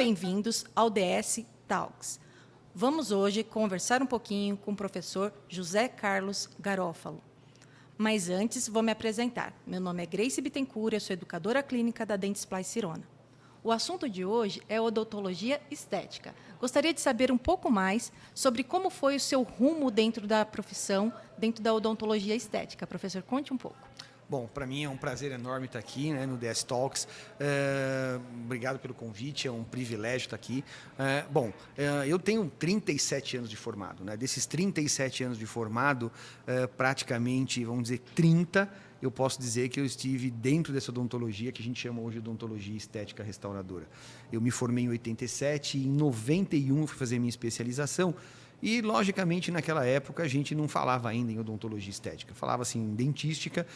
bem-vindos ao DS Talks. Vamos hoje conversar um pouquinho com o professor José Carlos Garófalo. Mas antes, vou me apresentar. Meu nome é Grace Bittencourt, eu sou educadora clínica da Dentsply Sirona. O assunto de hoje é odontologia estética. Gostaria de saber um pouco mais sobre como foi o seu rumo dentro da profissão, dentro da odontologia estética. Professor, conte um pouco. Bom, para mim é um prazer enorme estar aqui, né, no DS Talks. Obrigado pelo convite, é um privilégio estar aqui. Eu tenho 37 anos de formado, né? Desses 37 anos de formado, praticamente, vamos dizer, 30, eu posso dizer que eu estive dentro dessa odontologia que a gente chama hoje de odontologia estética restauradora. Eu me formei em 87 e em 91 fui fazer minha especialização. E, logicamente, naquela época, a gente não falava ainda em odontologia estética. Falava, assim, em dentística,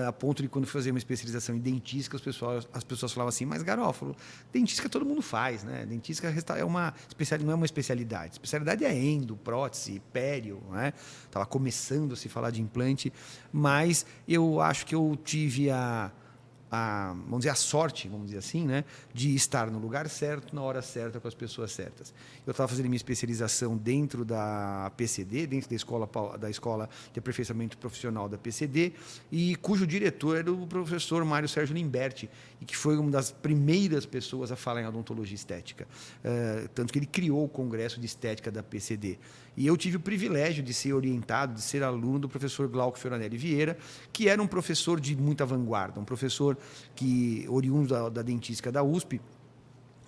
a ponto de, quando fazia uma especialização em dentística, as pessoas falavam assim, mas, Garófalo, dentística todo mundo faz, né? Dentística não é uma especialidade. Especialidade é endo, prótese, pério, né? Estava começando a se falar de implante, mas eu acho que eu tive vamos dizer, a sorte, vamos dizer assim, né, de estar no lugar certo, na hora certa, com as pessoas certas. Eu estava fazendo minha especialização dentro da PCD, dentro da escola de aperfeiçoamento profissional da PCD, e cujo diretor era o professor Mário Sérgio Limberti, e que foi uma das primeiras pessoas a falar em odontologia estética. Tanto que ele criou o Congresso de Estética da PCD. E eu tive o privilégio de ser orientado, de ser aluno do professor Glauco Fioranelli Vieira, que era um professor de muita vanguarda, um professor oriundo da dentística da USP,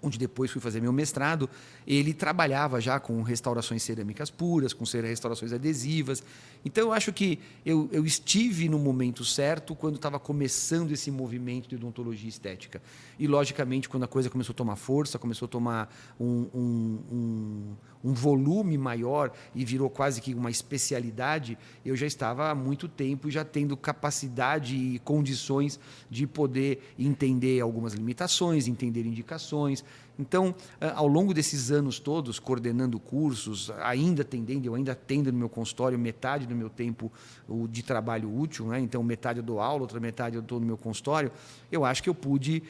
onde depois fui fazer meu mestrado. Ele trabalhava já com restaurações cerâmicas puras, com restaurações adesivas. Então, eu acho que eu estive no momento certo quando estava começando esse movimento de odontologia estética. E, logicamente, quando a coisa começou a tomar força, começou a tomar um volume maior e virou quase que uma especialidade, eu já estava há muito tempo já tendo capacidade e condições de poder entender algumas limitações, entender indicações. Então, ao longo desses anos todos, coordenando cursos, eu ainda atendo no meu consultório metade do meu tempo de trabalho útil, né? Então, metade eu dou aula, outra metade eu estou no meu consultório. Eu acho que eu pude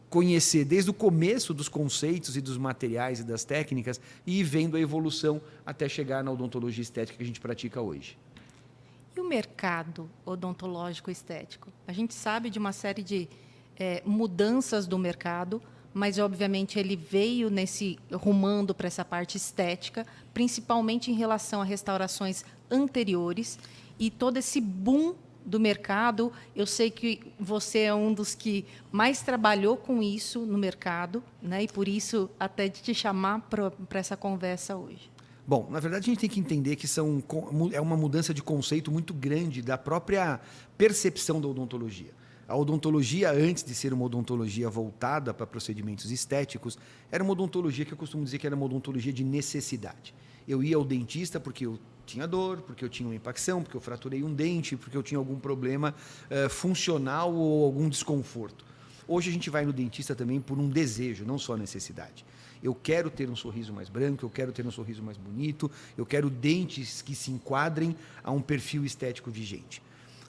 conhecer desde o começo dos conceitos e dos materiais e das técnicas e ir vendo a evolução até chegar na odontologia estética que a gente pratica hoje. E o mercado odontológico estético? A gente sabe de uma série de mudanças do mercado, mas, obviamente, ele veio rumando para essa parte estética, principalmente em relação a restaurações anteriores, e todo esse boom do mercado. Eu sei que você é um dos que mais trabalhou com isso no mercado, né? E, por isso, até de te chamar para essa conversa hoje. Bom, na verdade, a gente tem que entender que é uma mudança de conceito muito grande da própria percepção da odontologia. A odontologia, antes de ser uma odontologia voltada para procedimentos estéticos, era uma odontologia que eu costumo dizer que era uma odontologia de necessidade. Eu ia ao dentista porque eu tinha dor, porque eu tinha uma impacção, porque eu fraturei um dente, porque eu tinha algum problema funcional ou algum desconforto. Hoje a gente vai no dentista também por um desejo, não só necessidade. Eu quero ter um sorriso mais branco, eu quero ter um sorriso mais bonito, eu quero dentes que se enquadrem a um perfil estético vigente.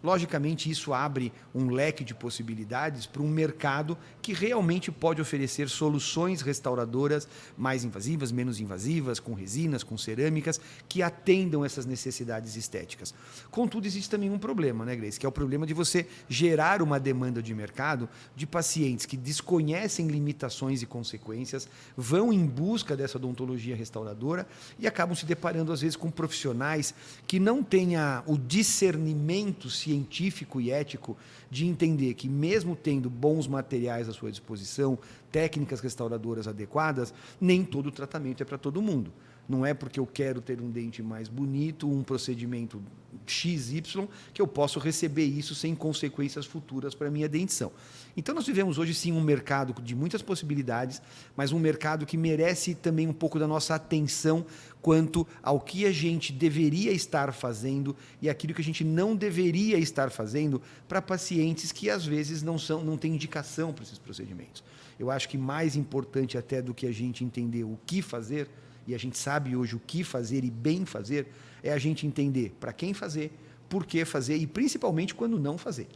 Logicamente, isso abre um leque de possibilidades para um mercado que realmente pode oferecer soluções restauradoras mais invasivas, menos invasivas, com resinas, com cerâmicas, que atendam essas necessidades estéticas. Contudo, existe também um problema, né, Grace? Que é o problema de você gerar uma demanda de mercado de pacientes que desconhecem limitações e consequências, vão em busca dessa odontologia restauradora e acabam se deparando, às vezes, com profissionais que não têm o discernimento científico e ético de entender que, mesmo tendo bons materiais à sua disposição, técnicas restauradoras adequadas, nem todo tratamento é para todo mundo. Não é porque eu quero ter um dente mais bonito, um procedimento XY, que eu posso receber isso sem consequências futuras para a minha dentição. Então, nós vivemos hoje, sim, um mercado de muitas possibilidades, mas um mercado que merece também um pouco da nossa atenção quanto ao que a gente deveria estar fazendo e aquilo que a gente não deveria estar fazendo para pacientes que, às vezes, não têm indicação para esses procedimentos. Eu acho que mais importante até do que a gente entender o que fazer, e a gente sabe hoje o que fazer e bem fazer, é a gente entender para quem fazer, por que fazer e, principalmente, quando não fazer.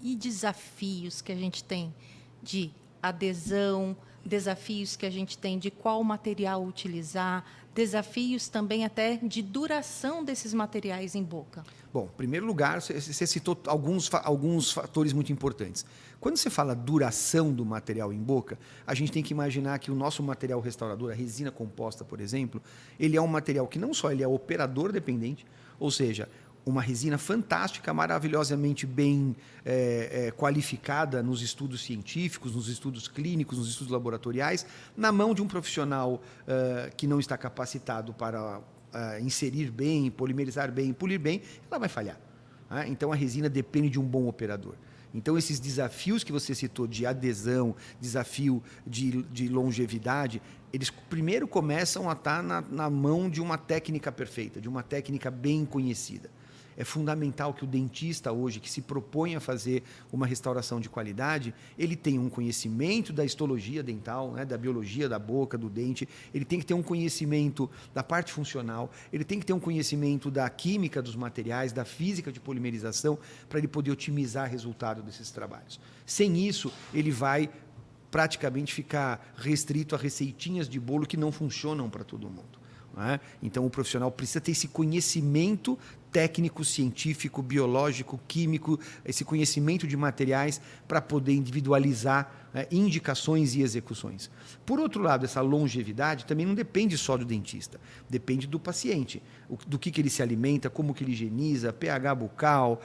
E desafios que a gente tem de adesão, desafios que a gente tem de qual material utilizar, desafios também até de duração desses materiais em boca? Bom, em primeiro lugar, você citou alguns fatores muito importantes. Quando você fala duração do material em boca, a gente tem que imaginar que o nosso material restaurador, a resina composta, por exemplo, ele é um material que não só ele é operador dependente, ou seja, uma resina fantástica, maravilhosamente bem qualificada nos estudos científicos, nos estudos clínicos, nos estudos laboratoriais, na mão de um profissional que não está capacitado para inserir bem, polimerizar bem, polir bem, ela vai falhar. Né? Então, a resina depende de um bom operador. Então, esses desafios que você citou de adesão, desafio de longevidade, eles primeiro começam a estar na mão de uma técnica perfeita, de uma técnica bem conhecida. É fundamental que o dentista hoje, que se propõe a fazer uma restauração de qualidade, ele tenha um conhecimento da histologia dental, né, da biologia da boca, do dente, ele tem que ter um conhecimento da parte funcional, ele tem que ter um conhecimento da química dos materiais, da física de polimerização, para ele poder otimizar o resultado desses trabalhos. Sem isso, ele vai praticamente ficar restrito a receitinhas de bolo que não funcionam para todo mundo. Né? Então, o profissional precisa ter esse conhecimento técnico, científico, biológico, químico, esse conhecimento de materiais para poder individualizar indicações e execuções. Por outro lado, essa longevidade também não depende só do dentista, depende do paciente, do que ele se alimenta, como que ele higieniza, pH bucal,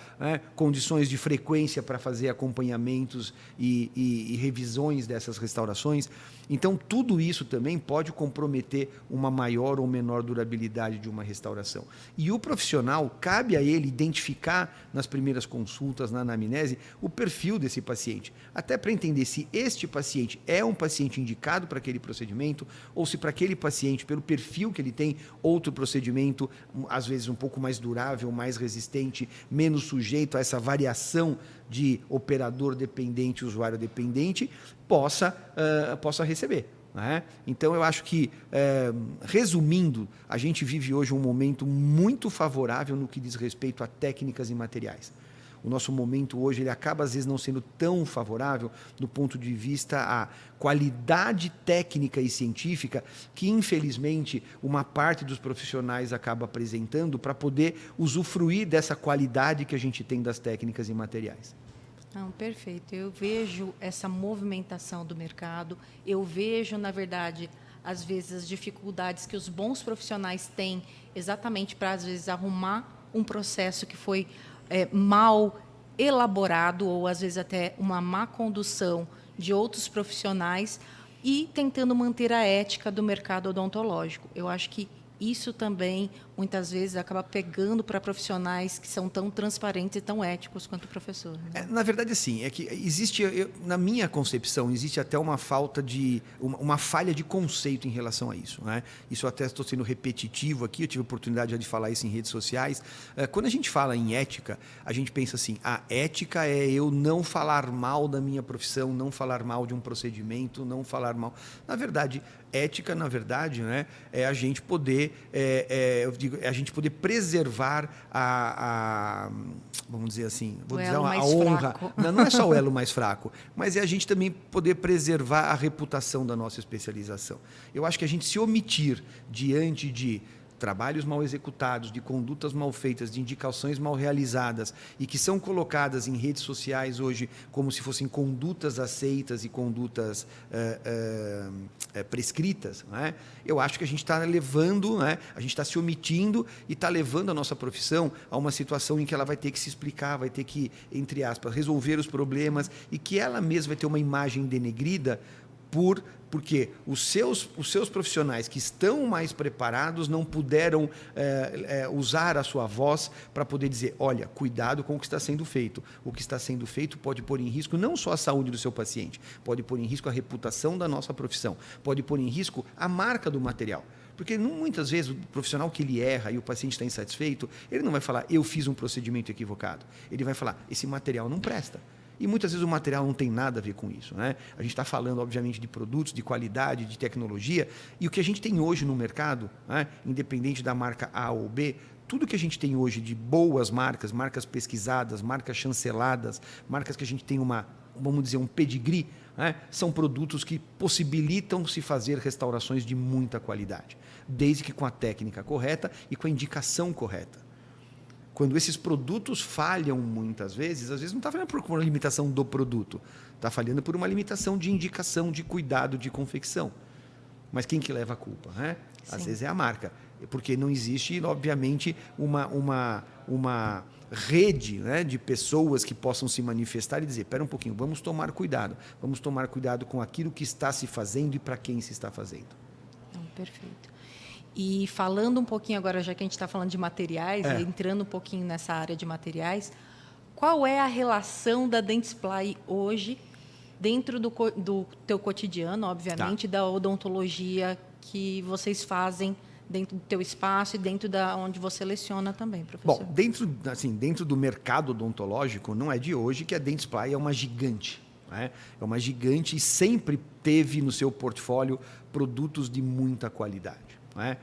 condições de frequência para fazer acompanhamentos e revisões dessas restaurações. Então, tudo isso também pode comprometer uma maior ou menor durabilidade de uma restauração. E o profissional, cabe a ele identificar nas primeiras consultas, na anamnese, o perfil desse paciente, até para entender se este paciente é um paciente indicado para aquele procedimento ou se para aquele paciente, pelo perfil que ele tem, outro procedimento, às vezes um pouco mais durável, mais resistente, menos sujeito a essa variação de operador dependente, usuário dependente, possa receber. Né? Então, eu acho que, resumindo, a gente vive hoje um momento muito favorável no que diz respeito a técnicas e materiais. O nosso momento hoje ele acaba, às vezes, não sendo tão favorável do ponto de vista à qualidade técnica e científica que, infelizmente, uma parte dos profissionais acaba apresentando para poder usufruir dessa qualidade que a gente tem das técnicas e materiais. Não, perfeito. Eu vejo essa movimentação do mercado, eu vejo, na verdade, às vezes, as dificuldades que os bons profissionais têm exatamente para, às vezes, arrumar um processo que foi mal elaborado ou, às vezes, até uma má condução de outros profissionais e tentando manter a ética do mercado odontológico. Eu acho que isso também, muitas vezes, acaba pegando para profissionais que são tão transparentes e tão éticos quanto o professor. Né? Na verdade, sim. É que existe, na minha concepção, existe até uma falha de conceito em relação a isso. Né? Isso até estou sendo repetitivo aqui, eu tive a oportunidade já de falar isso em redes sociais. Quando a gente fala em ética, a gente pensa assim, a ética é eu não falar mal da minha profissão, não falar mal de um procedimento, não falar mal... Na verdade, ética, né, é a gente poder, a gente poder preservar vamos dizer assim, a honra. Não é só o elo mais fraco, mas é a gente também poder preservar a reputação da nossa especialização. Eu acho que a gente se omitir diante de trabalhos mal executados, de condutas mal feitas, de indicações mal realizadas e que são colocadas em redes sociais hoje como se fossem condutas aceitas e condutas prescritas, né? Eu acho que a gente está levando, né? A gente está se omitindo e está levando a nossa profissão a uma situação em que ela vai ter que se explicar, vai ter que, entre aspas, resolver os problemas e que ela mesma vai ter uma imagem denegrida porque os seus profissionais que estão mais preparados não puderam usar a sua voz para poder dizer, olha, cuidado com o que está sendo feito. O que está sendo feito pode pôr em risco não só a saúde do seu paciente, pode pôr em risco a reputação da nossa profissão, pode pôr em risco a marca do material. Porque muitas vezes o profissional que ele erra e o paciente está insatisfeito, ele não vai falar, eu fiz um procedimento equivocado. Ele vai falar, esse material não presta. E muitas vezes o material não tem nada a ver com isso. Né? A gente está falando, obviamente, de produtos, de qualidade, de tecnologia. E o que a gente tem hoje no mercado, né, independente da marca A ou B, tudo que a gente tem hoje de boas marcas, marcas pesquisadas, marcas chanceladas, marcas que a gente tem vamos dizer, um pedigree, né? São produtos que possibilitam se fazer restaurações de muita qualidade, desde que com a técnica correta e com a indicação correta. Quando esses produtos falham muitas vezes, às vezes não está falhando por uma limitação do produto, está falhando por uma limitação de indicação, de cuidado, de confecção. Mas quem que leva a culpa, né? Às vezes é a marca, porque não existe, obviamente, uma rede, né, de pessoas que possam se manifestar e dizer, espera um pouquinho, vamos tomar cuidado com aquilo que está se fazendo e para quem se está fazendo. Perfeito. E falando um pouquinho agora, já que a gente está falando de materiais, entrando um pouquinho nessa área de materiais, qual é a relação da Dentsply hoje dentro do teu cotidiano, obviamente, da odontologia que vocês fazem dentro do teu espaço e dentro da onde você leciona também, professor? Bom, dentro do mercado odontológico, não é de hoje que a Dentsply é uma gigante. Né? É uma gigante e sempre teve no seu portfólio produtos de muita qualidade. Né?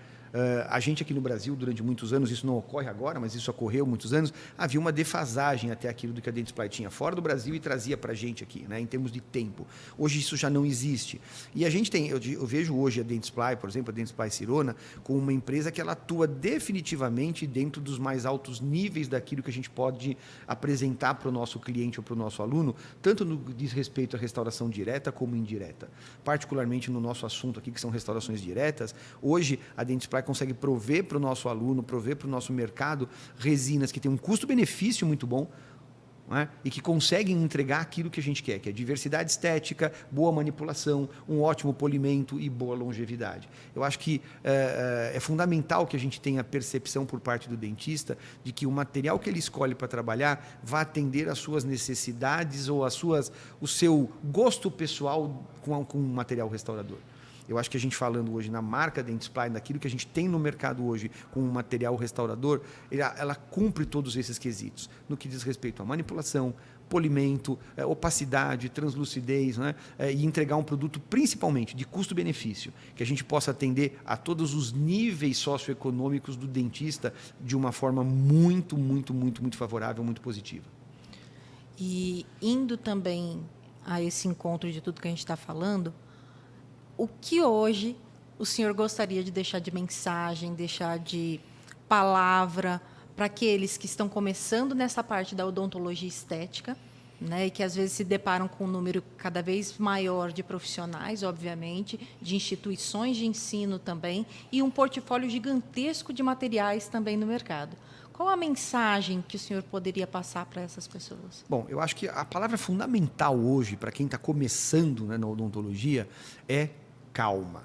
A gente aqui no Brasil, durante muitos anos, isso não ocorre agora, mas isso ocorreu muitos anos, havia uma defasagem até aquilo do que a Dentsply tinha fora do Brasil e trazia para a gente aqui, né, em termos de tempo. Hoje isso já não existe. E a gente tem, eu vejo hoje a Dentsply, por exemplo, a Dentsply Sirona, como uma empresa que ela atua definitivamente dentro dos mais altos níveis daquilo que a gente pode apresentar para o nosso cliente ou para o nosso aluno, tanto no que diz respeito à restauração direta como indireta. Particularmente no nosso assunto aqui, que são restaurações diretas, hoje a Dentsply consegue prover para o nosso aluno, prover para o nosso mercado resinas que têm um custo-benefício muito bom, né? E que conseguem entregar aquilo que a gente quer, que é diversidade estética, boa manipulação, um ótimo polimento e boa longevidade. Eu acho que é fundamental que a gente tenha a percepção por parte do dentista de que o material que ele escolhe para trabalhar vai atender às suas necessidades ou o seu gosto pessoal com um material restaurador. Eu acho que a gente falando hoje na marca Dentsply, naquilo que a gente tem no mercado hoje com um material restaurador, ela cumpre todos esses quesitos, no que diz respeito à manipulação, polimento, opacidade, translucidez, né? E entregar um produto principalmente de custo-benefício, que a gente possa atender a todos os níveis socioeconômicos do dentista de uma forma muito, muito, muito, muito favorável, muito positiva. E indo também a esse encontro de tudo que a gente está falando, o que hoje o senhor gostaria de deixar de mensagem, deixar de palavra para aqueles que estão começando nessa parte da odontologia estética, né, e que às vezes se deparam com um número cada vez maior de profissionais, obviamente, de instituições de ensino também, e um portfólio gigantesco de materiais também no mercado? Qual a mensagem que o senhor poderia passar para essas pessoas? Bom, eu acho que a palavra fundamental hoje para quem está começando, né, na odontologia é calma.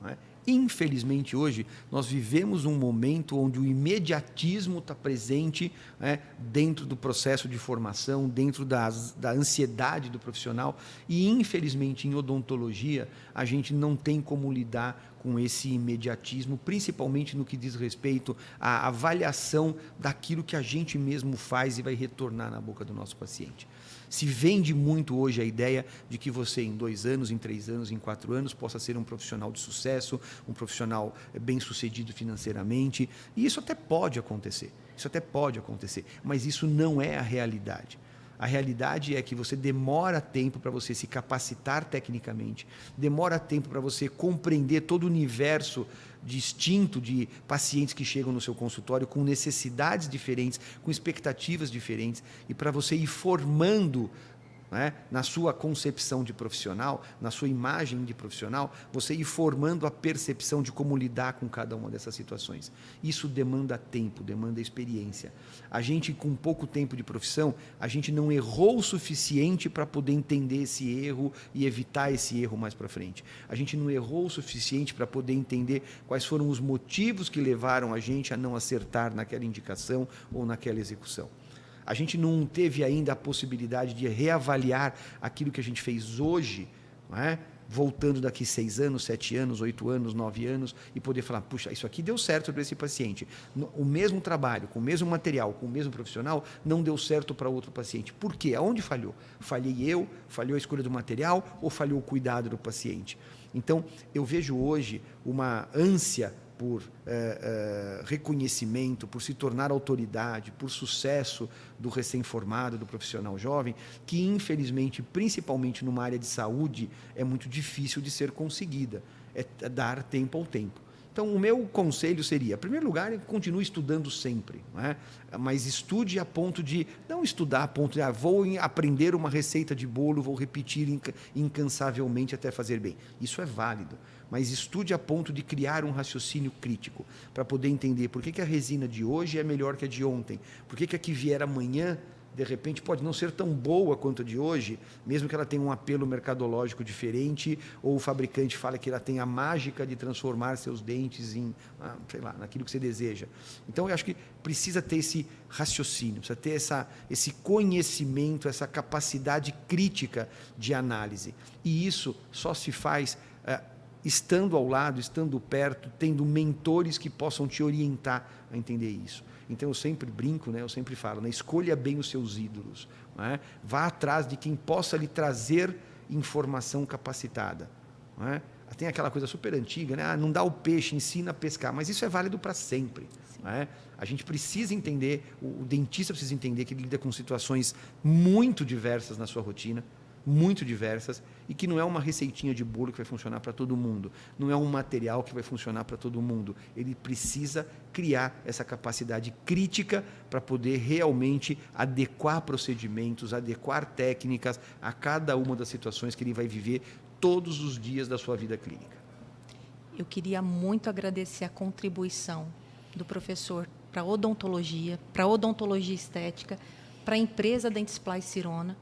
Né? Infelizmente, hoje, nós vivemos um momento onde o imediatismo está presente, né, dentro do processo de formação, dentro da ansiedade do profissional. E, infelizmente, em odontologia, a gente não tem como lidar com esse imediatismo, principalmente no que diz respeito à avaliação daquilo que a gente mesmo faz e vai retornar na boca do nosso paciente. Se vende muito hoje a ideia de que você, em 2 anos, em 3 anos, em 4 anos, possa ser um profissional de sucesso, um profissional bem-sucedido financeiramente. E isso até pode acontecer. Mas isso não é a realidade. A realidade é que você demora tempo para você se capacitar tecnicamente, demora tempo para você compreender todo o universo distinto de pacientes que chegam no seu consultório com necessidades diferentes, com expectativas diferentes, e para você ir formando, né, na sua concepção de profissional, na sua imagem de profissional, você ir formando a percepção de como lidar com cada uma dessas situações. Isso demanda tempo, demanda experiência. A gente, com pouco tempo de profissão, a gente não errou o suficiente para poder entender esse erro e evitar esse erro mais para frente. A gente não errou o suficiente para poder entender quais foram os motivos que levaram a gente a não acertar naquela indicação ou naquela execução. A gente não teve ainda a possibilidade de reavaliar aquilo que a gente fez hoje, não é? Voltando daqui 6 anos, 7 anos, 8 anos, 9 anos, e poder falar, puxa, isso aqui deu certo para esse paciente. O mesmo trabalho, com o mesmo material, com o mesmo profissional, não deu certo para outro paciente. Por quê? Aonde falhou? Falhei eu? Falhou a escolha do material? Ou falhou o cuidado do paciente? Então, eu vejo hoje uma ânsia por reconhecimento, por se tornar autoridade, por sucesso do recém-formado, do profissional jovem, que infelizmente, principalmente numa área de saúde, é muito difícil de ser conseguida. É dar tempo ao tempo. Então, o meu conselho seria, em primeiro lugar, continue estudando sempre, não é? Mas estude a ponto de, não estudar a ponto de, vou aprender uma receita de bolo, vou repetir incansavelmente até fazer bem. Isso é válido, mas estude a ponto de criar um raciocínio crítico, para poder entender por que a resina de hoje é melhor que a de ontem, por que a que vier amanhã, de repente, pode não ser tão boa quanto a de hoje, mesmo que ela tenha um apelo mercadológico diferente, ou o fabricante fala que ela tem a mágica de transformar seus dentes em, sei lá, naquilo que você deseja. Então, eu acho que precisa ter esse raciocínio, precisa ter esse conhecimento, essa capacidade crítica de análise. E isso só se faz estando ao lado, estando perto, tendo mentores que possam te orientar a entender isso. Então, eu sempre brinco, né? Eu sempre falo, né? Escolha bem os seus ídolos. Não é? Vá atrás de quem possa lhe trazer informação capacitada. Não é? Tem aquela coisa super antiga, né? Não dá o peixe, ensina a pescar. Mas isso é válido para sempre. Não é? A gente precisa entender, o dentista precisa entender que ele lida com situações muito diversas na sua rotina, muito diversas, e que não é uma receitinha de bolo que vai funcionar para todo mundo, não é um material que vai funcionar para todo mundo. Ele precisa criar essa capacidade crítica para poder realmente adequar procedimentos, adequar técnicas a cada uma das situações que ele vai viver todos os dias da sua vida clínica. Eu queria muito agradecer a contribuição do professor para odontologia estética, para a empresa Dentsply Sirona,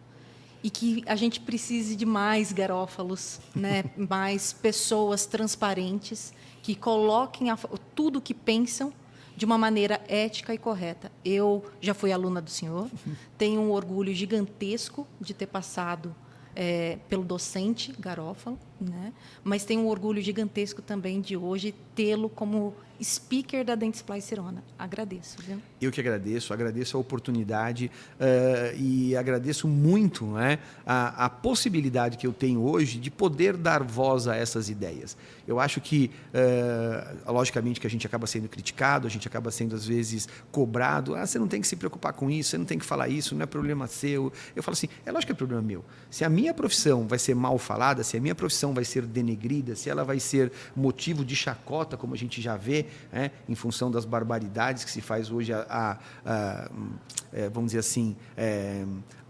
e que a gente precise de mais garófalos, né? Mais pessoas transparentes que coloquem tudo o que pensam de uma maneira ética e correta. Eu já fui aluna do senhor, tenho um orgulho gigantesco de ter passado pelo docente garófalo, né? Mas tenho um orgulho gigantesco também de hoje tê-lo como speaker da Dentsply Sirona. Agradeço, viu? Eu que agradeço a oportunidade e agradeço muito, né, a possibilidade que eu tenho hoje de poder dar voz a essas ideias. Eu acho que, logicamente, que a gente acaba sendo criticado, a gente acaba sendo, às vezes, cobrado. Você não tem que se preocupar com isso, você não tem que falar isso, não é problema seu. Eu falo assim, é lógico que é problema meu. Se a minha profissão vai ser mal falada, se a minha profissão vai ser denegrida, se ela vai ser motivo de chacota, como a gente já vê, em função das barbaridades que se faz hoje, vamos dizer assim,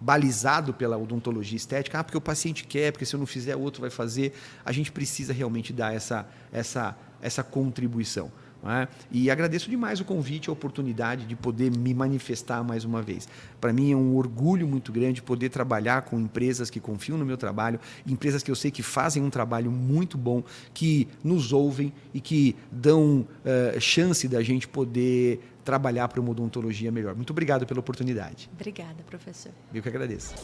balizado pela odontologia estética, porque o paciente quer, porque se eu não fizer, outro vai fazer. A gente precisa realmente dar essa contribuição. E agradeço demais o convite, a oportunidade de poder me manifestar mais uma vez. Para mim é um orgulho muito grande poder trabalhar com empresas que confiam no meu trabalho, empresas que eu sei que fazem um trabalho muito bom, que nos ouvem e que dão chance da gente poder trabalhar para uma odontologia melhor. Muito obrigado pela oportunidade. Obrigada, professor. Eu que agradeço.